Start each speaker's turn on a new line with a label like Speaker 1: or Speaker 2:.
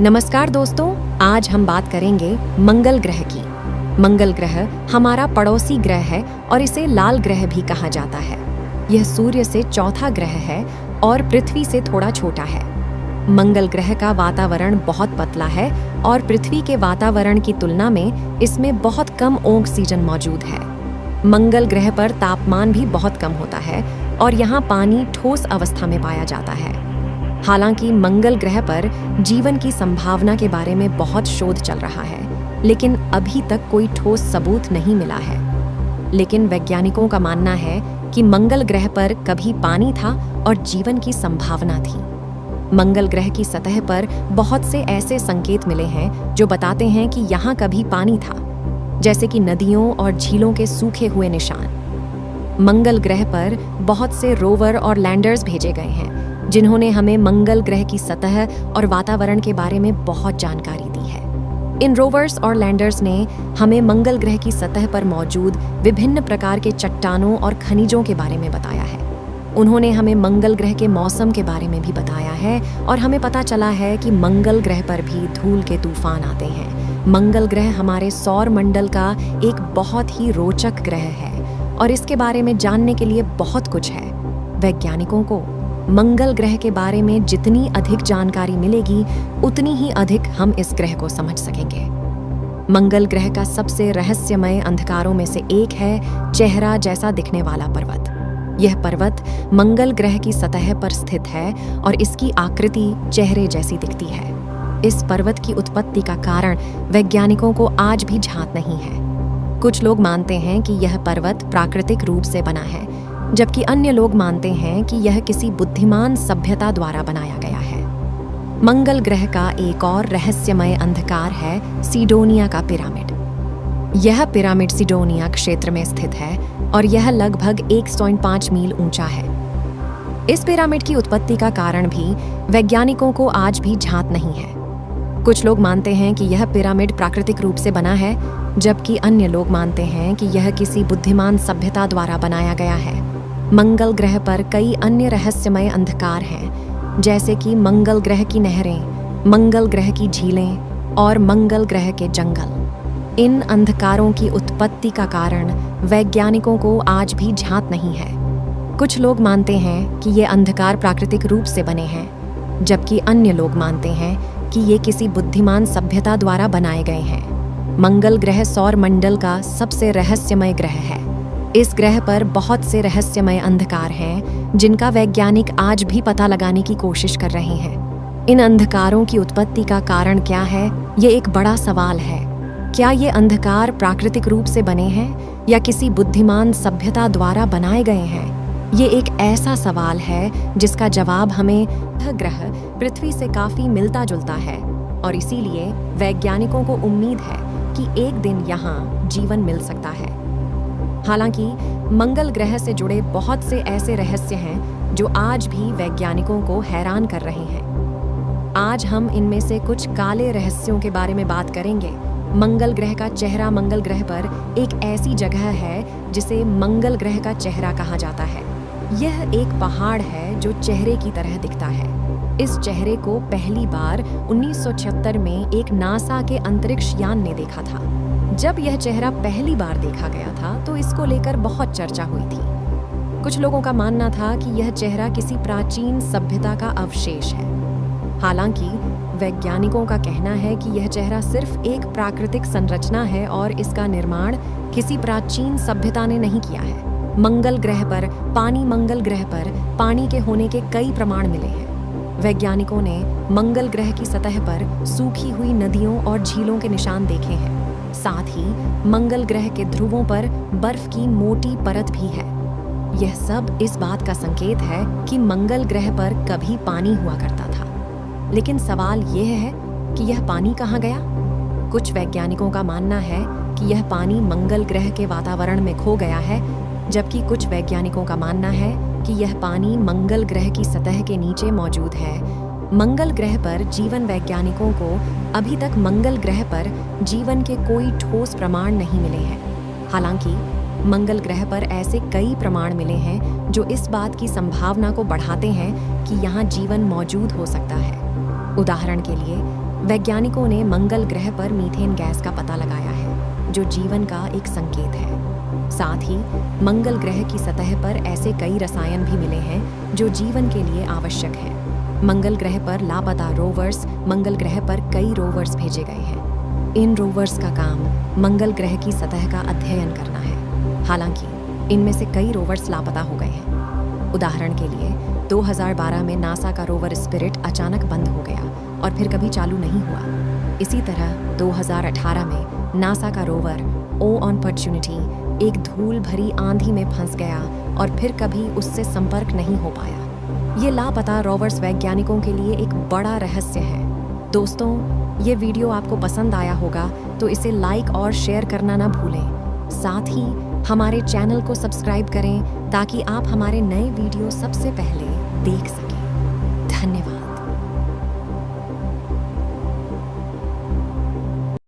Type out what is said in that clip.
Speaker 1: नमस्कार दोस्तों, आज हम बात करेंगे मंगल ग्रह की। मंगल ग्रह हमारा पड़ोसी ग्रह है और इसे लाल ग्रह भी कहा जाता है। यह सूर्य से चौथा ग्रह है और पृथ्वी से थोड़ा छोटा है। मंगल ग्रह का वातावरण बहुत पतला है और पृथ्वी के वातावरण की तुलना में इसमें बहुत कम ऑक्सीजन मौजूद है। मंगल ग्रह पर तापमान भी बहुत कम होता है और यहाँ पानी ठोस अवस्था में पाया जाता है। हालांकि मंगल ग्रह पर जीवन की संभावना के बारे में बहुत शोध चल रहा है, लेकिन अभी तक कोई ठोस सबूत नहीं मिला है। लेकिन वैज्ञानिकों का मानना है कि मंगल ग्रह पर कभी पानी था और जीवन की संभावना थी। मंगल ग्रह की सतह पर बहुत से ऐसे संकेत मिले हैं जो बताते हैं कि यहाँ कभी पानी था, जैसे कि नदियों और झीलों के सूखे हुए निशान। मंगल ग्रह पर बहुत से रोवर और लैंडर्स भेजे गए हैं जिन्होंने हमें मंगल ग्रह की सतह और वातावरण के बारे में बहुत जानकारी दी है। इन रोवर्स और लैंडर्स ने हमें मंगल ग्रह की सतह पर मौजूद विभिन्न प्रकार के चट्टानों और खनिजों के बारे में बताया है। उन्होंने हमें मंगल ग्रह के मौसम के बारे में भी बताया है और हमें पता चला है कि मंगल ग्रह पर भी धूल के तूफान आते हैं। मंगल ग्रह हमारे सौर मंडल का एक बहुत ही रोचक ग्रह है और इसके बारे में जानने के लिए बहुत कुछ है। वैज्ञानिकों को मंगल ग्रह के बारे में जितनी अधिक जानकारी मिलेगी, उतनी ही अधिक हम इस ग्रह को समझ सकेंगे। मंगल ग्रह का सबसे रहस्यमय अंधकारों में से एक है चेहरा जैसा दिखने वाला पर्वत। यह पर्वत मंगल ग्रह की सतह पर स्थित है और इसकी आकृति चेहरे जैसी दिखती है। इस पर्वत की उत्पत्ति का कारण वैज्ञानिकों को आज भी ज्ञात नहीं है। कुछ लोग मानते हैं कि यह पर्वत प्राकृतिक रूप से बना है, जबकि अन्य लोग मानते हैं कि यह किसी बुद्धिमान सभ्यता द्वारा बनाया गया है। मंगल ग्रह का एक और रहस्यमय अंधकार है सिडोनिया का पिरामिड। यह पिरामिड सिडोनिया क्षेत्र में स्थित है और यह लगभग 1.5 मील ऊंचा है। इस पिरामिड की उत्पत्ति का कारण भी वैज्ञानिकों को आज भी ज्ञात नहीं है। कुछ लोग मानते हैं कि यह पिरामिड प्राकृतिक रूप से बना है, जबकि अन्य लोग मानते हैं कि यह किसी बुद्धिमान सभ्यता द्वारा बनाया गया है। मंगल ग्रह पर कई अन्य रहस्यमय अंधकार हैं, जैसे कि मंगल ग्रह की नहरें, मंगल ग्रह की झीलें और मंगल ग्रह के जंगल। इन अंधकारों की उत्पत्ति का कारण वैज्ञानिकों को आज भी ज्ञात नहीं है। कुछ लोग मानते हैं कि ये अंधकार प्राकृतिक रूप से बने हैं, जबकि अन्य लोग मानते हैं कि ये किसी बुद्धिमान सभ्यता द्वारा बनाए गए हैं। मंगल ग्रह सौर मंडल का सबसे रहस्यमय ग्रह है। इस ग्रह पर बहुत से रहस्यमय अंधकार हैं जिनका वैज्ञानिक आज भी पता लगाने की कोशिश कर रहे हैं। इन अंधकारों की उत्पत्ति का कारण क्या है, ये एक बड़ा सवाल है। क्या ये अंधकार प्राकृतिक रूप से बने हैं या किसी बुद्धिमान सभ्यता द्वारा बनाए गए हैं? ये एक ऐसा सवाल है जिसका जवाब हमें यह ग्रह पृथ्वी से काफी मिलता जुलता है और इसीलिए वैज्ञानिकों को उम्मीद है कि एक दिन यहाँ जीवन मिल सकता है। हालांकि मंगल ग्रह से जुड़े बहुत से ऐसे रहस्य हैं जो आज भी वैज्ञानिकों को हैरान कर रहे हैं। आज हम इनमें से कुछ काले रहस्यों के बारे में बात करेंगे। मंगल ग्रह का चेहरा मंगल ग्रह पर एक ऐसी जगह है जिसे मंगल ग्रह का चेहरा कहा जाता है। यह एक पहाड़ है जो चेहरे की तरह दिखता है। इस चेहरे को पहली बार 1976 में एक नासा के अंतरिक्ष यान ने देखा था। जब यह चेहरा पहली बार देखा गया था तो इसको लेकर बहुत चर्चा हुई थी। कुछ लोगों का मानना था कि यह चेहरा किसी प्राचीन सभ्यता का अवशेष है। हालांकि वैज्ञानिकों का कहना है कि यह चेहरा सिर्फ एक प्राकृतिक संरचना है और इसका निर्माण किसी प्राचीन सभ्यता ने नहीं किया है। मंगल ग्रह पर पानी के होने के कई प्रमाण मिले हैं। वैज्ञानिकों ने मंगल ग्रह की सतह पर सूखी हुई नदियों और झीलों के निशान देखे हैं। साथ ही मंगल ग्रह के ध्रुवों पर बर्फ की मोटी परत भी है। यह सब इस बात का संकेत है कि मंगल ग्रह पर कभी पानी हुआ करता था। लेकिन सवाल यह है कि यह पानी कहाँ गया? कुछ वैज्ञानिकों का मानना है कि यह पानी मंगल ग्रह के वातावरण में खो गया है, जबकि कुछ वैज्ञानिकों का मानना है कि यह पानी मंगल ग्रह की सतह के नीचे मौजूद है। मंगल ग्रह पर जीवन वैज्ञानिकों को अभी तक मंगल ग्रह पर जीवन के कोई ठोस प्रमाण नहीं मिले हैं। हालांकि मंगल ग्रह पर ऐसे कई प्रमाण मिले हैं जो इस बात की संभावना को बढ़ाते हैं कि यहाँ जीवन मौजूद हो सकता है। उदाहरण के लिए वैज्ञानिकों ने मंगल ग्रह पर मीथेन गैस का पता लगाया है, जो जीवन का एक संकेत है। साथ ही मंगल ग्रह की सतह पर ऐसे कई रसायन भी मिले हैं जो जीवन के लिए आवश्यक हैं। मंगल ग्रह पर लापता रोवर्स मंगल ग्रह पर कई रोवर्स भेजे गए हैं। इन रोवर्स का काम मंगल ग्रह की सतह का अध्ययन करना है। हालांकि इनमें से कई रोवर्स लापता हो गए हैं। उदाहरण के लिए 2012 में नासा का रोवर स्पिरिट अचानक बंद हो गया और फिर कभी चालू नहीं हुआ। इसी तरह 2018 में नासा का रोवर ओ अपॉर्चुनिटी एक धूल भरी आंधी में फंस गया और फिर कभी उससे संपर्क नहीं हो पाया। ये लापता रोवर्स वैज्ञानिकों के लिए एक बड़ा रहस्य है। दोस्तों, ये वीडियो आपको पसंद आया होगा तो इसे लाइक और शेयर करना ना भूलें। साथ ही हमारे चैनल को सब्सक्राइब करें ताकि आप हमारे नए वीडियो सबसे पहले देख सकें। धन्यवाद।